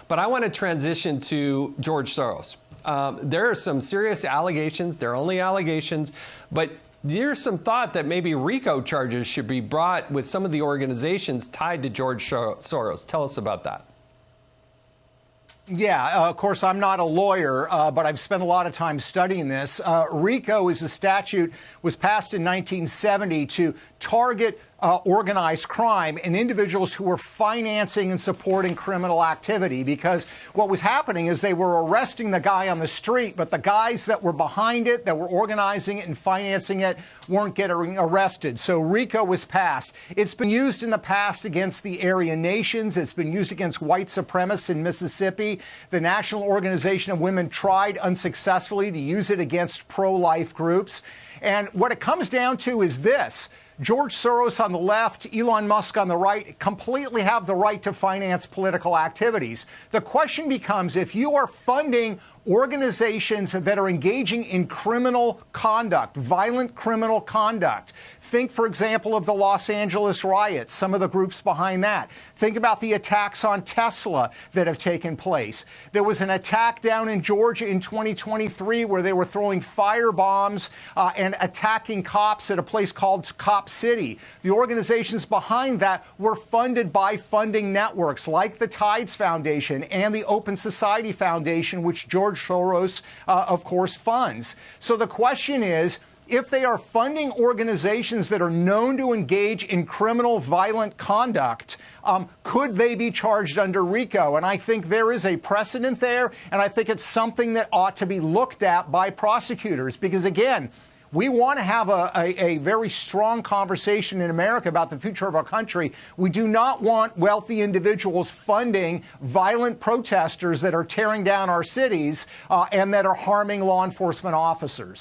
But I want to transition to George Soros. There are some serious allegations. They're only allegations, but there's some thought that maybe Rico charges should be brought with some of the organizations tied to George Soros. Tell us about that. Yeah, of course, I'm not a lawyer, but I've spent a lot of time studying this. RICO is a statute, was passed in 1970 to target organized crime and individuals who were financing and supporting criminal activity, because what was happening is they were arresting the guy on the street, but the guys that were behind it, that were organizing it and financing it, weren't getting arrested. So RICO was passed. It's been used in the past against the Aryan nations. It's been used against white supremacists in Mississippi. The National Organization of Women tried unsuccessfully to use it against pro-life groups. And what it comes down to is this. George Soros on the left, Elon Musk on the right, completely have the right to finance political activities. The question becomes, if you are funding organizations that are engaging in criminal conduct, violent criminal conduct. Think, for example, of the Los Angeles riots, some of the groups behind that. Think about the attacks on Tesla that have taken place. There was an attack down in Georgia in 2023 where they were throwing fire bombs and attacking cops at a place called Cop City. The organizations behind that were funded by funding networks like the Tides Foundation and the Open Society Foundation, which George Soros, of course, funds. So the question is, if they are funding organizations that are known to engage in criminal, violent conduct, could they be charged under RICO? And I think there is a precedent there, and I think it's something that ought to be looked at by prosecutors, because, again, we want to have a very strong conversation in America about the future of our country. We do not want wealthy individuals funding violent protesters that are tearing down our cities and that are harming law enforcement officers.